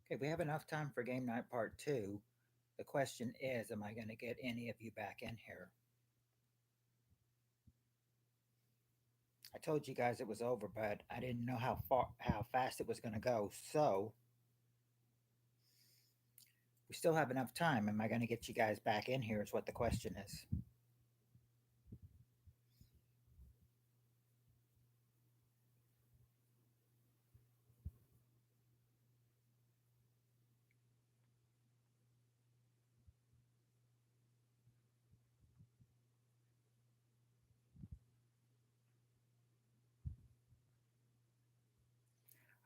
Okay, we have enough time for game night part two. The question is, am I going to get any of you back in here? I told you guys it was over, but I didn't know how fast it was going to go. So we still have enough time. Am I going to get you guys back in here? Is what the question is.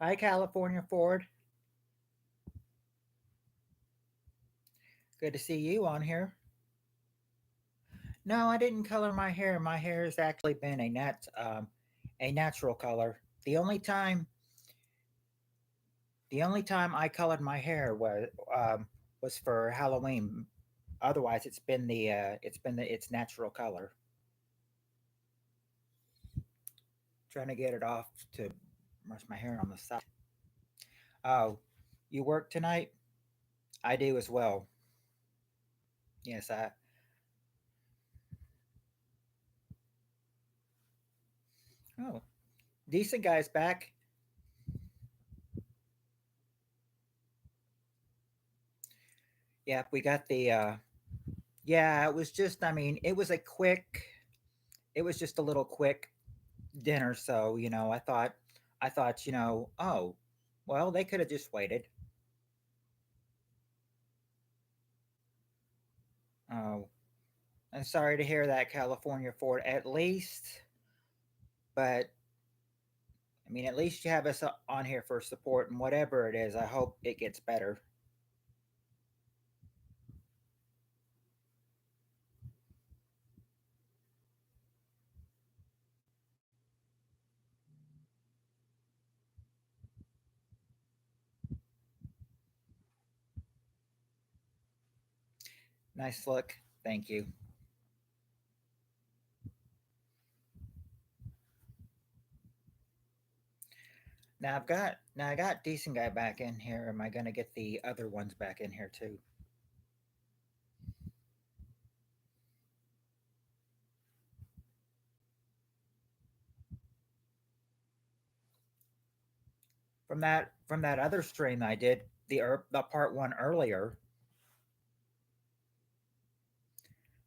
Hi, California Ford. Good to see you on here. No, I didn't color my hair. My hair has actually been a natural color. The only time I colored my hair was for Halloween. Otherwise, it's been its natural color. Trying to get it off to brush my hair on the side. Oh, you work tonight? I do as well. Yes, I. Oh, decent guys back. Yeah, we got the. Yeah, it was just. I mean, it was a quick. It was just a little quick dinner. So I thought, oh, well, they could have just waited. Oh, I'm sorry to hear that, California Ford. But I mean, at least you have us on here for support, and whatever it is, I hope it gets better. Nice look. Thank you. Now I got decent guy back in here. Am I gonna get the other ones back in here too? From that other stream I did the part one earlier,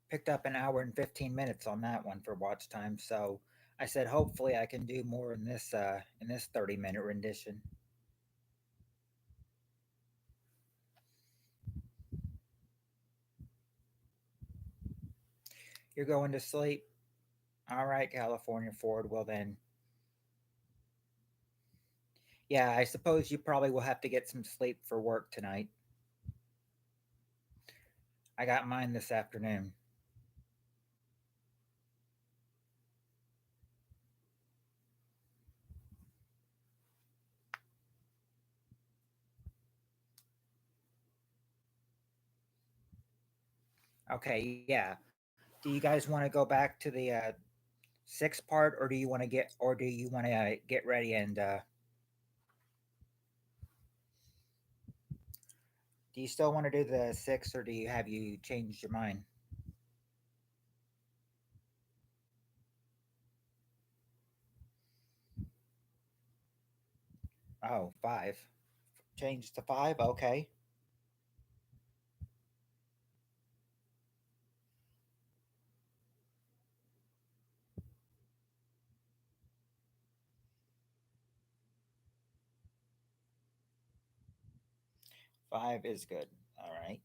picked up an hour and 15 minutes on that one for watch time. So I said hopefully I can do more in this 30-minute rendition. You're going to sleep. All right, California Ford. Well then, yeah, I suppose you probably will have to get some sleep for work tonight. I got mine this afternoon. Okay, yeah. Do you guys want to go back to the sixth part, or do you want to get ready and do you still want to do the six, or do you have you changed your mind? Oh, five. Change to five. Okay, 5 is good. All right.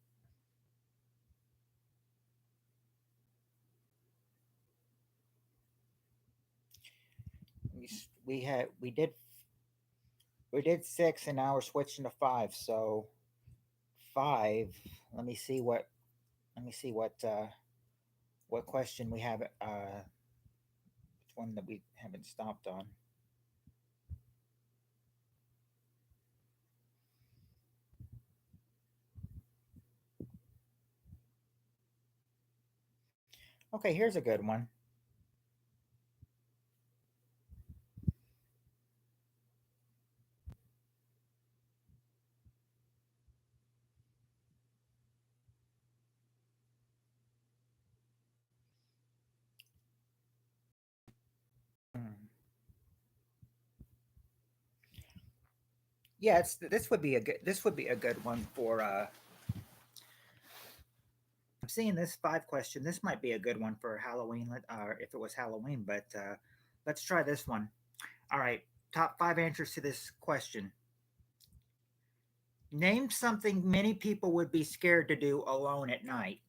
We had we did six, and now we're switching to five. So five. Let me see what let me see what question we have. Which one that we haven't stopped on? Okay, here's a good one. Yeah, this would be a good one for I'm seeing this five question. This might be a good one for Halloween, if it was Halloween, but let's try this one. All right, top five answers to this question. Name something many people would be scared to do alone at night.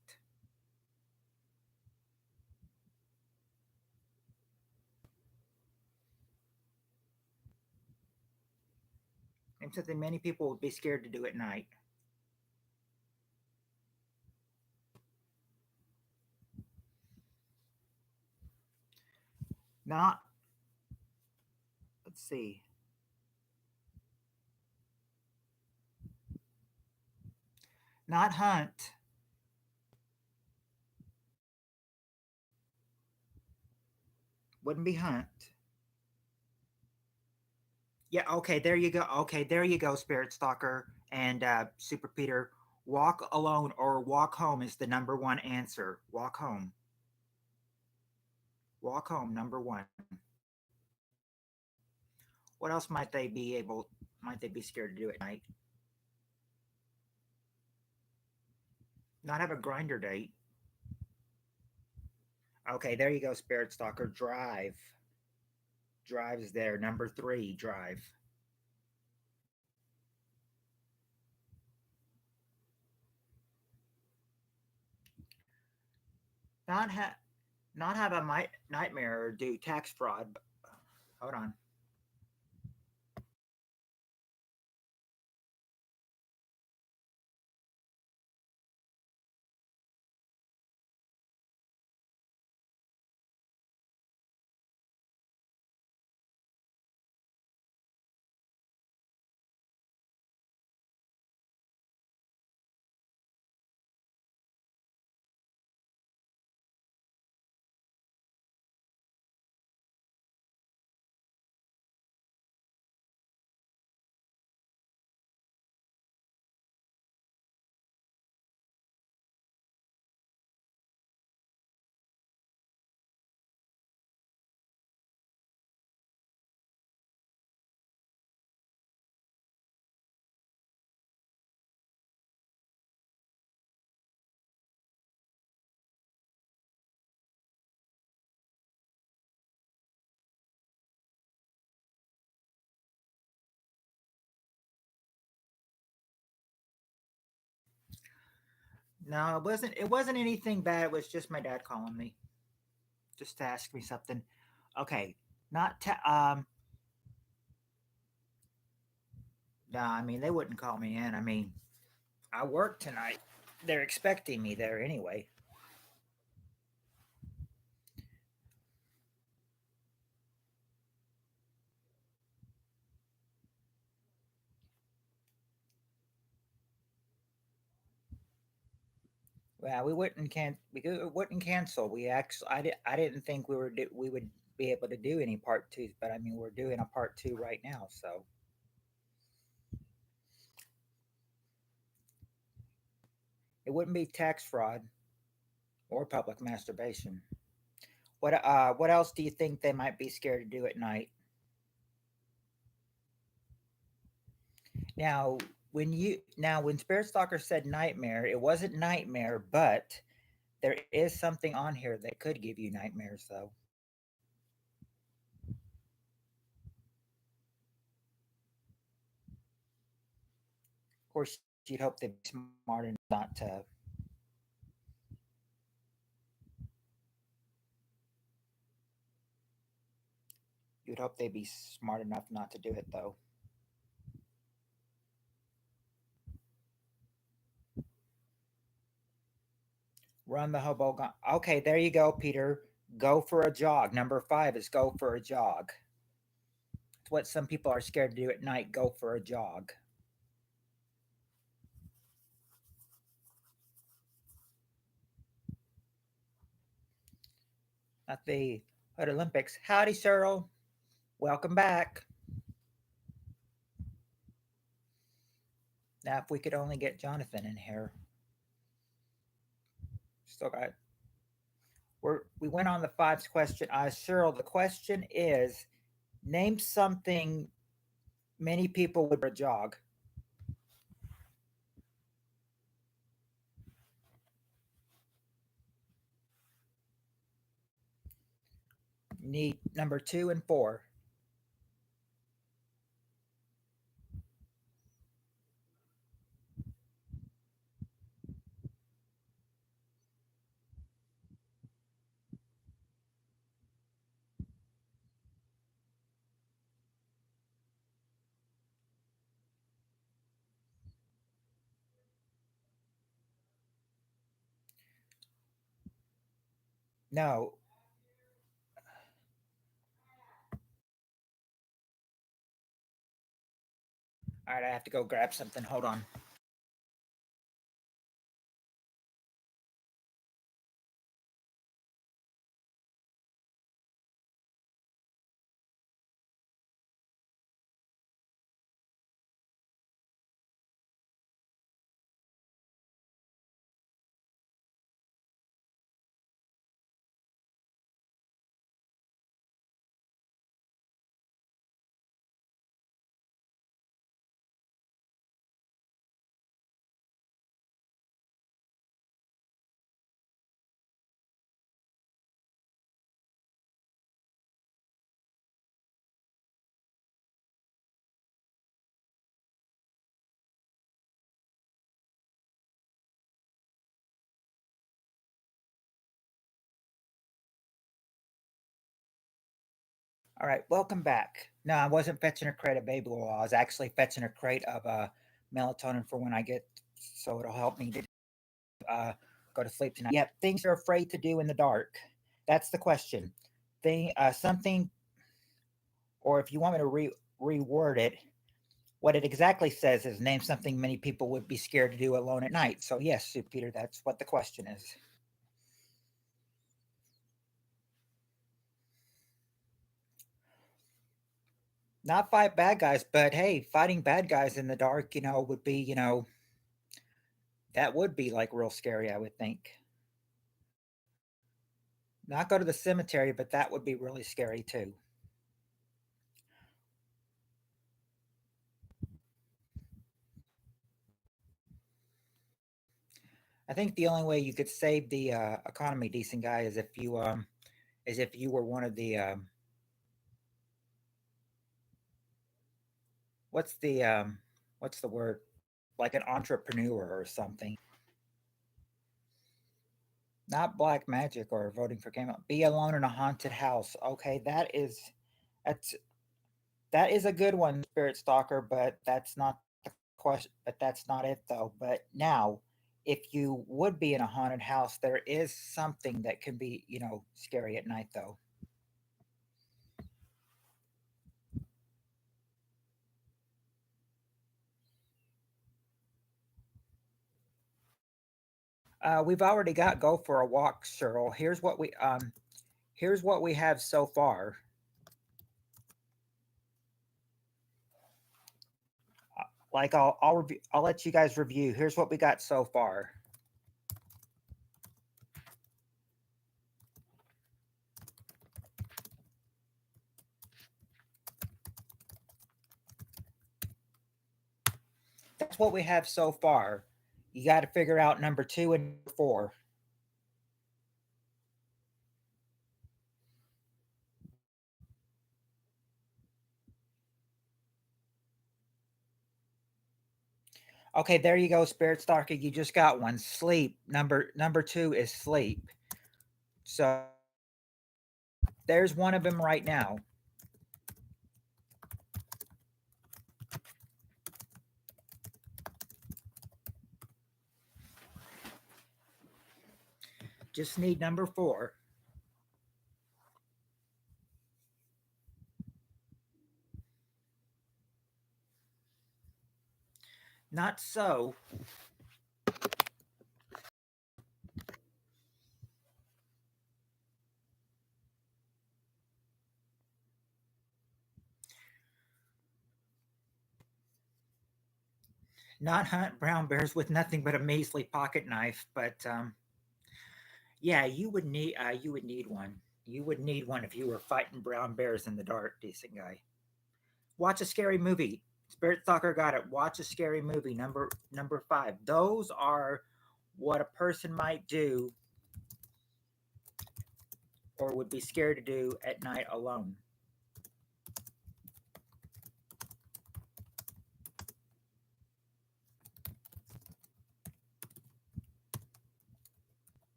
Name something many people would be scared to do at night. Not, let's see, not hunt. Wouldn't be hunt. Yeah, okay, there you go. Okay, there you go, Spirit Stalker and Super Peter. Walk alone or walk home is the number one answer. Walk home. Walk home, number one. What else might they be scared to do at night? Not have a grinder date. Okay, there you go, Spirit Stalker. Drive. Drive is there. Number three, drive. Not have not have a nightmare or do tax fraud. Hold on. No, it wasn't anything bad. It was just my dad calling me just to ask me something. Okay. Not no, I mean they wouldn't call me in. I mean, I work tonight. They're expecting me there anyway. Well, we wouldn't cancel. I didn't think we would be able to do any part twos, but I mean we're doing a part two right now, so it wouldn't be tax fraud or public masturbation. What else do you think they might be scared to do at night? Now, when Spirit Stalker said nightmare, it wasn't nightmare, but there is something on here that could give you nightmares, though. Of course, you'd hope they'd be smart enough not to. You'd hope they'd be smart enough not to do it, though. Run the hobo gun. Okay, there you go, Peter. Go for a jog. Number five is go for a jog. It's what some people are scared to do at night. Go for a jog. At the Hood Olympics. Howdy, Cyril. Welcome back. Now, if we could only get Jonathan in here. Still got. We went on the fives question. Cyril, the question is, name something Many people would prefer a jog. Need number two and four. No. All right, I have to go grab something. Hold on. All right, welcome back. No, I wasn't fetching a crate of baby oil. I was actually fetching a crate of melatonin for when I get, so it'll help me to go to sleep tonight. Yep, things you're afraid to do in the dark. That's the question. Something, or if you want me to reword it, what it exactly says is name something many people would be scared to do alone at night. So yes, Sue Peter, that's what the question is. Not fight bad guys, but hey, fighting bad guys in the dark, would be, that would be like real scary, I would think. Not go to the cemetery, but that would be really scary too. I think the only way you could save the economy, decent guy, is if you were one of the what's the what's the word, like an entrepreneur or something. Not black magic or voting for game. Be alone in a haunted house. Okay, that's that is a good one, Spirit Stalker. But that's not the question. But that's not it though. But now, if you would be in a haunted house, there is something that can be scary at night though. We've already got go for a walk, Cheryl. Here's what we have so far. Like I'll let you guys review. Here's what we got so far. That's what we have so far. You got to figure out number two and four. Okay, there you go, Spirit Stalker. You just got one. Sleep. Number two is sleep. So there's one of them right now. Just need number four. Not so. Not hunt brown bears with nothing but a measly pocket knife, but yeah, you would need one. You would need one if you were fighting brown bears in the dark, decent guy. Watch a scary movie. Spirit Stalker got it. Watch a scary movie. Number five. Those are what a person might do or would be scared to do at night alone.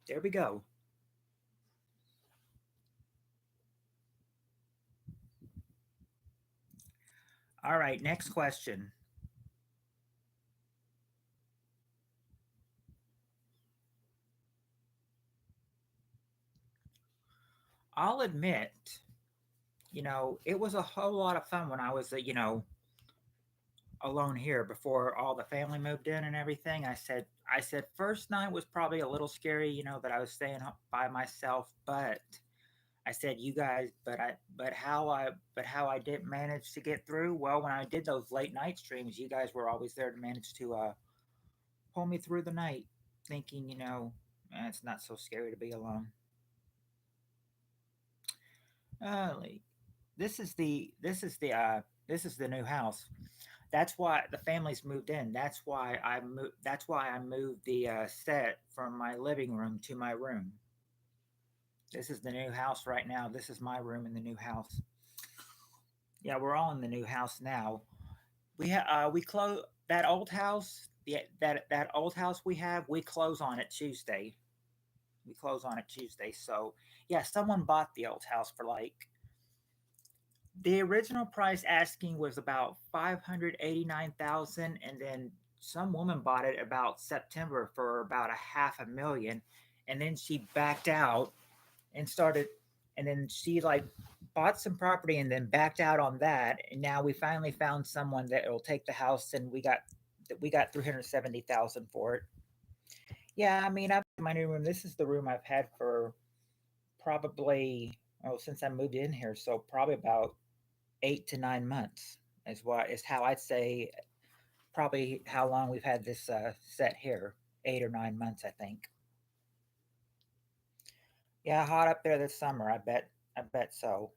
There we go. All right, next question. I'll admit, it was a whole lot of fun when I was, alone here before all the family moved in and everything. I said first night was probably a little scary, that I was staying by myself, but I said you guys, but how I did manage to get through. Well, when I did those late night streams, you guys were always there to manage to pull me through the night, thinking, it's not so scary to be alone. Like, this is the new house. That's why the family's moved in. That's why I moved the set from my living room to my room. This is the new house right now. This is my room in the new house. Yeah, we're all in the new house now. We close that old house. That old house we have. We close on it Tuesday. We close on it Tuesday. So yeah, someone bought the old house for like the original price asking was about 589,000, and then some woman bought it about September for about a half a million, and then she backed out and started, and then she like bought some property and then backed out on that, and now we finally found someone that will take the house, and we got 370,000 for it. Yeah, I mean, I've my new room. This is the room I've had for probably since I moved in here, so probably about 8 to 9 months is how I'd say probably how long we've had this set here. 8 or 9 months, I think. Yeah, hot up there this summer. I bet. I bet so.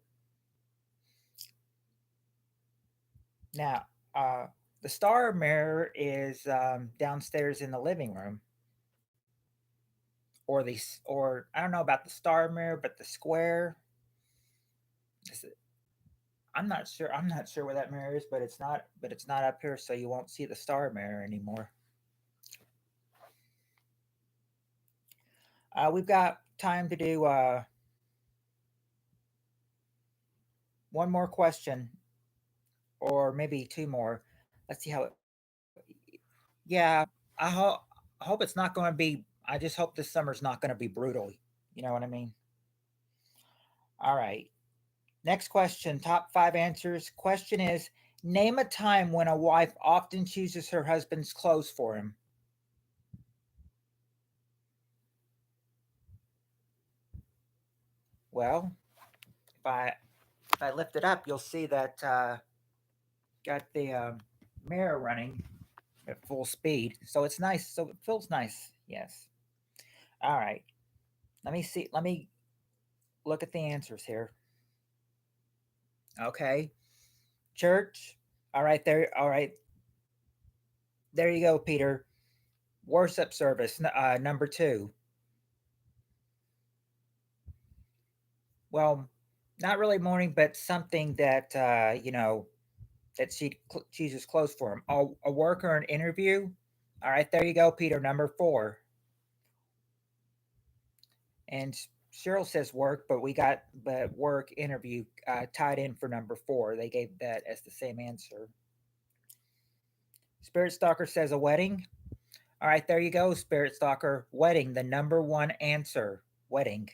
Now, uh, the star mirror is downstairs in the living room, or I don't know about the star mirror, but the square. I'm not sure. I'm not sure where that mirror is, but it's not. But it's not up here, so you won't see the star mirror anymore. We've got time to do one more question, or maybe two more. Let's see how it. Yeah, I hope. I hope it's not going to be. I just hope this summer's not going to be brutal. You know what I mean? All right. Next question. Top five answers. Question is: name a time when a wife often chooses her husband's clothes for him. Well, if I if I lift it up, you'll see that got the mirror running at full speed, so it's nice. So it feels nice. Yes. All right. Let me see. Let me look at the answers here. Okay. Church. All right. There. All right. There you go, Peter. Worship service. Number two. Well, not really morning, but something that that she chooses clothes for him. A work or an interview. All right. There you go, Peter. Number four. And Cheryl says work, but we got but work interview tied in for number four. They gave that as the same answer. Spirit Stalker says a wedding. All right, there you go, Spirit Stalker. Wedding, the number one answer. Wedding.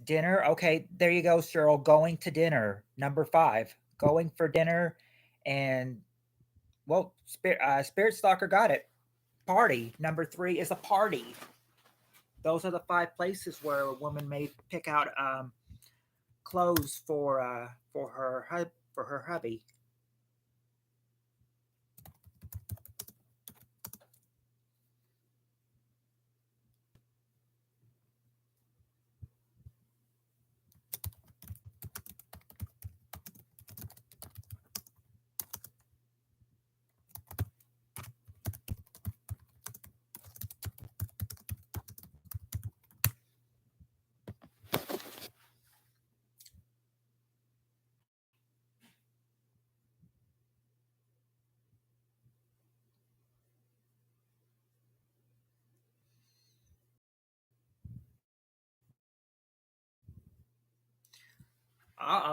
Dinner. Okay, there you go, Cheryl. Going to dinner. Number five. Going for dinner. And, well, Spirit Stalker got it. Party. Number three is a party. Those are the five places where a woman may pick out clothes for her hubby.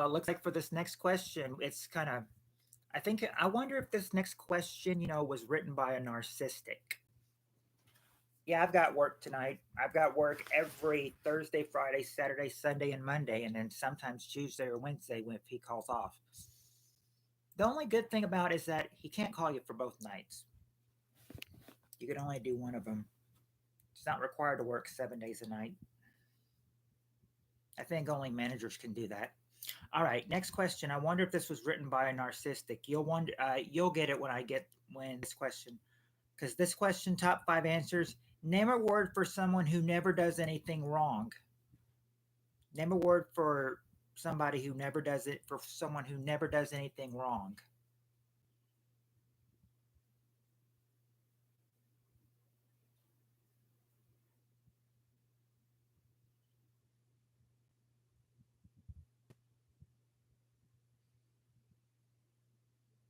Looks like for this next question, it's kind of. I wonder if this next question, was written by a narcissistic. Yeah, I've got work tonight. I've got work every Thursday, Friday, Saturday, Sunday, and Monday, and then sometimes Tuesday or Wednesday when if he calls off. The only good thing about it is that he can't call you for both nights. You can only do one of them. It's not required to work 7 days a night. I think only managers can do that. All right, next question. I wonder if this was written by a narcissistic. You'll get it when I get when this question, because this question, top five answers. Name a word for someone who never does anything wrong. Name a word for somebody who never does it for someone who never does anything wrong.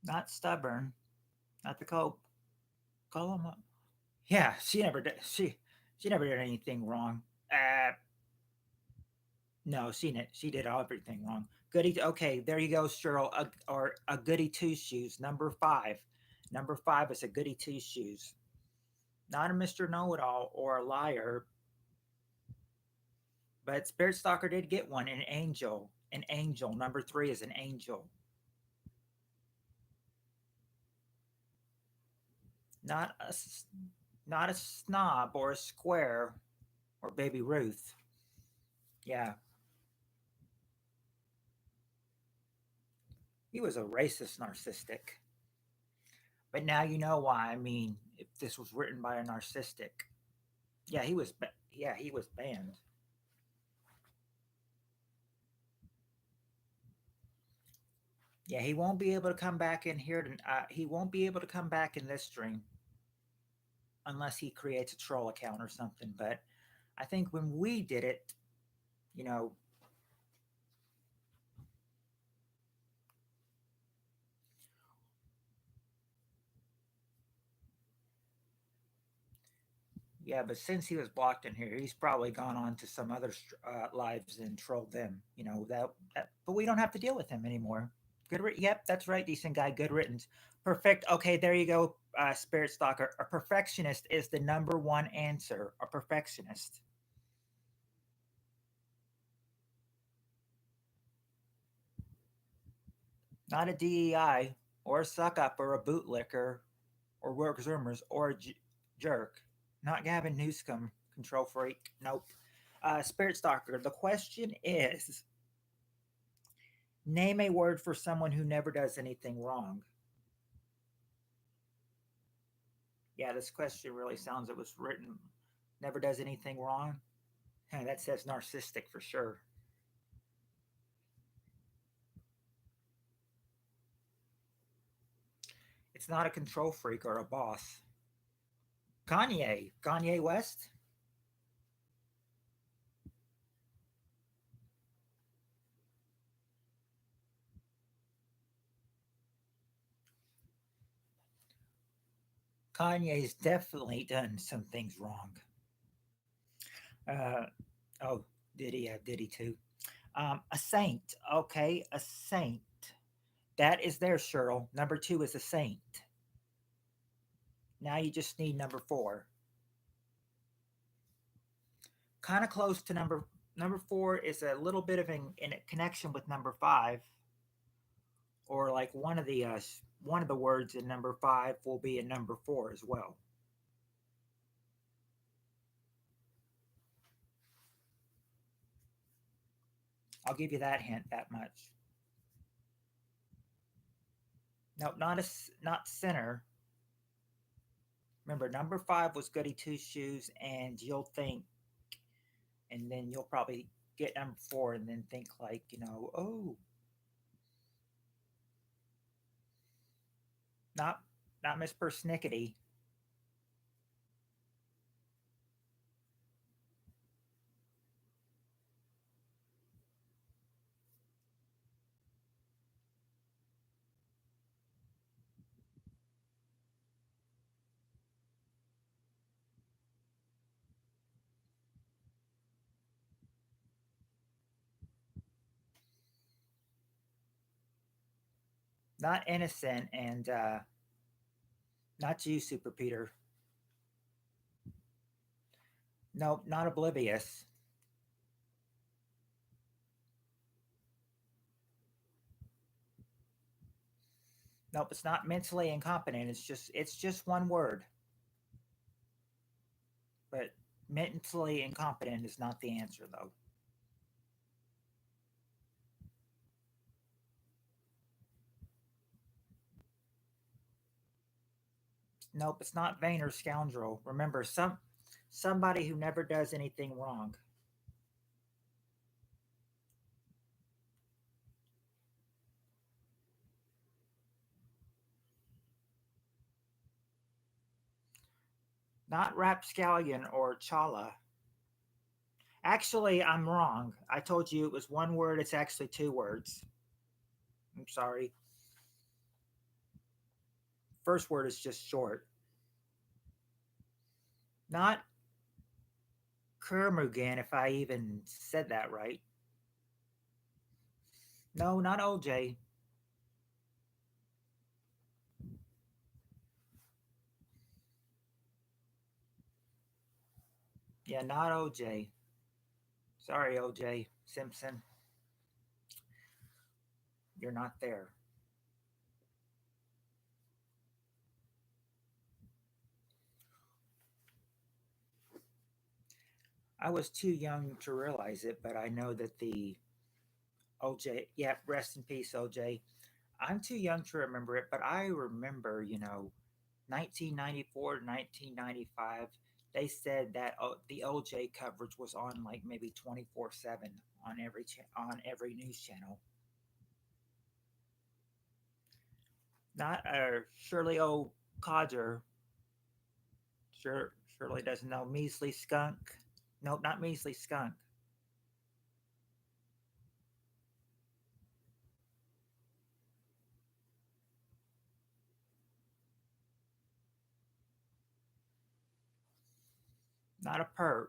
Not stubborn. Not the cope. Call them up. Yeah, she never did anything wrong. No, she did everything wrong. Goody. Okay, there you go, Cheryl. Or a goody two shoes. Number five. Number five is a goody two shoes. Not a Mister Know It All or a liar, but Spirit Stalker did get one. An angel. An angel. Number three is an angel. Not a not a snob or a square or Baby Ruth. Yeah, he was a racist narcissistic. But now you know why. I mean, if this was written by a narcissistic, yeah, he was. Yeah, he was banned. Yeah, he won't be able to come back in here. He won't be able to come back in this stream unless he creates a troll account or something. But I think when we did it, you know, yeah. But since he was blocked in here, he's probably gone on to some other lives and trolled them. But we don't have to deal with him anymore. Yep, that's right, decent guy. Good riddance. Perfect. Okay, there you go, Spirit Stalker. A perfectionist is the number one answer. A perfectionist. Not a DEI or a suck up or a bootlicker or work zoomers or a jerk. Not Gavin Newscomb, control freak. Nope. Spirit Stalker, the question is name a word for someone who never does anything wrong. Yeah, this question really sounds it was written never does anything wrong. That says narcissistic for sure. It's not a control freak or a boss. Kanye West. Kanye's definitely done some things wrong. Uh, oh, did he? Did he too? A saint. Okay, a saint. That is there, Cheryl. Number two is a saint. Now you just need number four. Kind of close to number four is a little bit of in a connection with number five, or like one of the words in number five will be in number four as well. I'll give you that hint. That much. No, not center. Remember, number five was Goody Two Shoes, and you'll think, and then you'll probably get number four, and then think like, oh, not not Miss Persnickety. Not innocent, and not you, Super Peter. Nope, not oblivious. Nope, it's not mentally incompetent. It's just one word. But mentally incompetent is not the answer, though. Nope, it's not vain or scoundrel. Remember, somebody who never does anything wrong. Not rapscallion or chala. Actually, I'm wrong. I told you it was one word. It's actually two words. I'm sorry. First word is just short. Not Kermugan, if I even said that right. No, not OJ. Yeah, not OJ. Sorry, OJ Simpson. You're not there. I was too young to realize it, but I know that the OJ, yeah, rest in peace, OJ. I'm too young to remember it, but I remember, 1994 to 1995. They said that the OJ coverage was on like maybe 24/7 on every news channel. Not Shirley O. Codger. Shirley doesn't know. Measly Skunk. Nope, not Measly Skunk. Not a perp.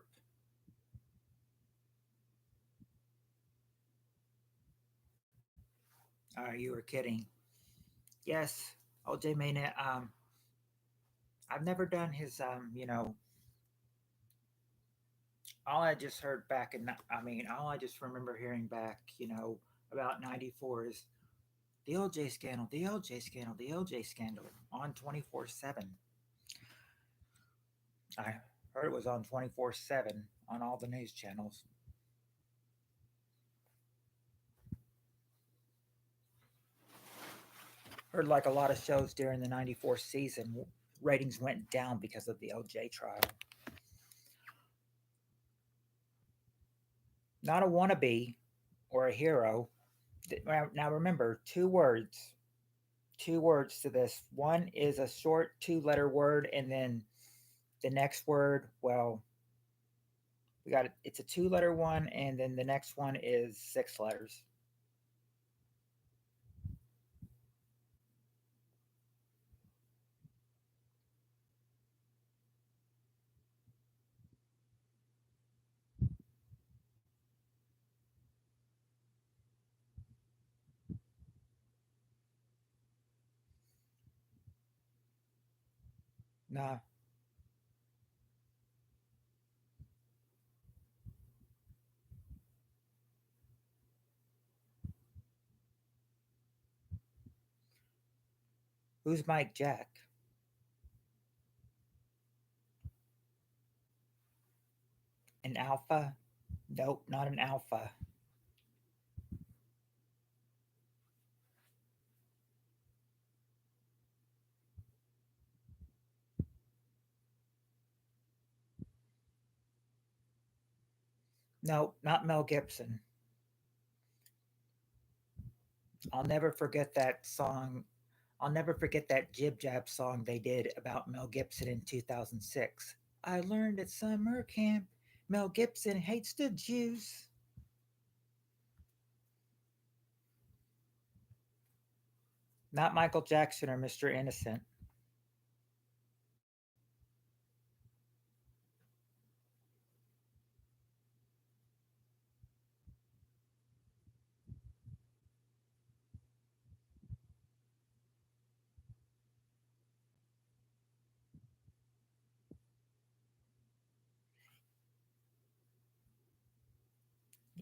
You were kidding. Yes, OJ Maynard. I've never done his. All I just heard back, and I mean, all I just remember hearing back, about '94 is the OJ scandal, the OJ scandal, the OJ scandal on 24/7. I heard it was on 24/7 on all the news channels. Heard like a lot of shows during the '94 season, ratings went down because of the OJ trial. Not a wannabe or a hero. Now remember, two words to this. One is a short two-letter word, and then the next word, well, we got it. It's a two-letter one, and then the next one is six letters. Nah, who's Mike Jack? An alpha? Nope, not an alpha. Nope, not Mel Gibson. I'll never forget that song. I'll never forget that Jib Jab song they did about Mel Gibson in 2006. I learned at summer camp Mel Gibson hates the Jews. Not Michael Jackson or Mr. Innocent.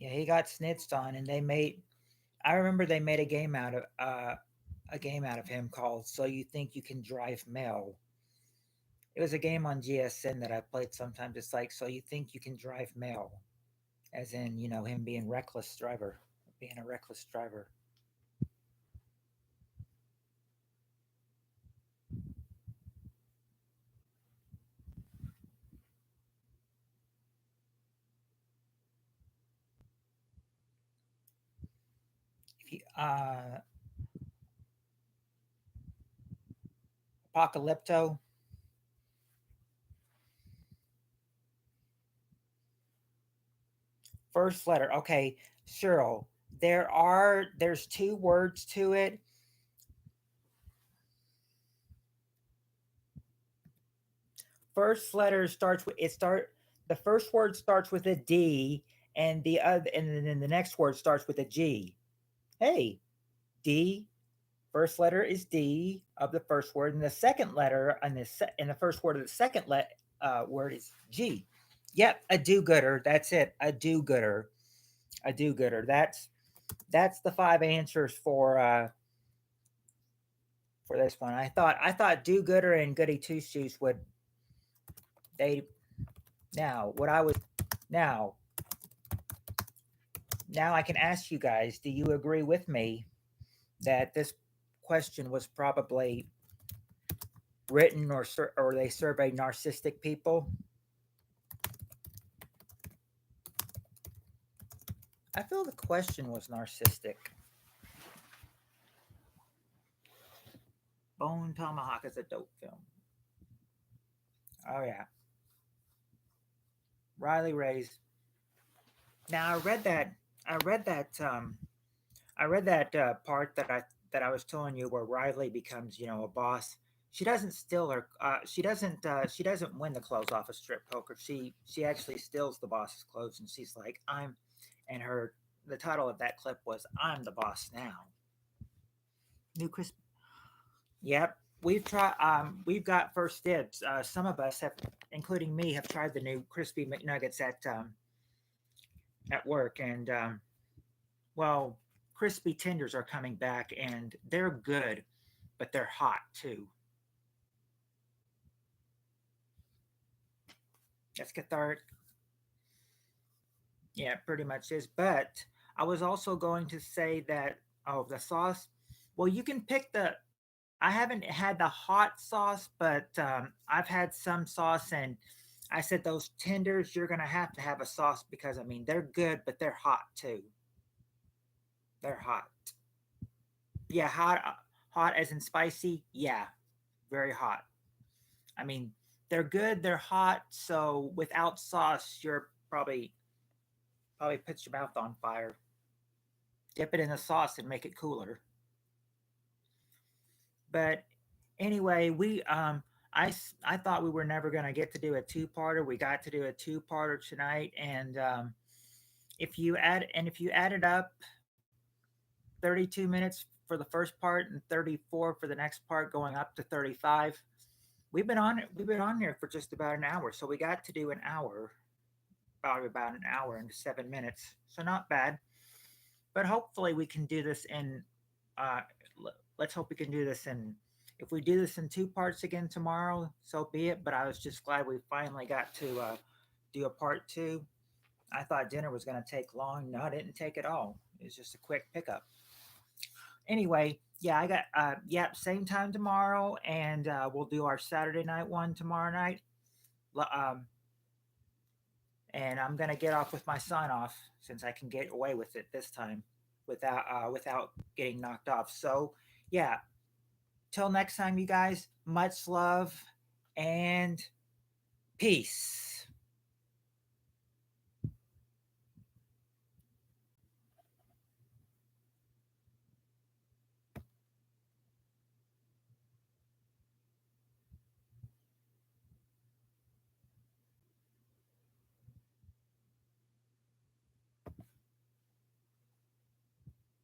Yeah, he got snitched on, and they made. I remember they made a game out of him called "So You Think You Can Drive Mel." It was a game on GSN that I played sometimes. It's like, "So you think you can drive Mel," as in him being reckless driver, being a reckless driver. If you, Apocalypto. First letter. Okay, Cheryl. There's two words to it. First letter starts with it start the first word starts with a D, and then the next word starts with a G. Hey, D. First letter is D of the first word, and the second letter in the first word of the word is G. Yep, a do-gooder. That's it. A do-gooder. A do-gooder. That's the five answers for this one. I thought do-gooder and goody two-shoes would they now what I was now now I can ask you guys, do you agree with me that this question was probably written or they surveyed narcissistic people? I feel the question was narcissistic. Bone Tomahawk is a dope film. Oh yeah, Riley Ray's. Now I read that I read that part that I was telling you where Riley becomes a boss. She doesn't steal her. She doesn't win the clothes off a strip poker. She actually steals the boss's clothes, and she's like, "I'm," and her the title of that clip was "I'm the boss now." New Chris. Yep, we've tried. We've got first dibs. Some of us have, including me, have tried the new crispy McNuggets at work, and well, crispy tenders are coming back, and they're good, but they're hot too. That's cathartic. Yeah, it pretty much is. But I was also going to say that the sauce. Well, you can pick the. I haven't had the hot sauce, but I've had some sauce, and I said those tenders you're gonna have to have a sauce because I mean they're good, but they're hot too. They're hot. Yeah, hot as in spicy. Yeah, very hot. I mean they're good. They're hot. So without sauce, you're probably puts your mouth on fire. Dip it in the sauce and make it cooler. But anyway, I thought we were never going to get to do a two-parter. We got to do a two-parter tonight, and if you add it up, 32 minutes for the first part and 34 for the next part, going up to 35. We've been on there for just about an hour, so we got to do an hour, probably about an hour and 7 minutes. So not bad. But hopefully we can do this in uh, let's hope we can do this in if we do this in two parts again tomorrow, so be it. But I was just glad we finally got to do a part two. I thought dinner was going to take long. No, it didn't take at all. It was just a quick pickup. Anyway, yeah, I got same time tomorrow, and we'll do our Saturday night one tomorrow night. Um, and I'm gonna get off with my son off since I can get away with it this time without getting knocked off. So yeah, till next time, you guys. Much love and peace.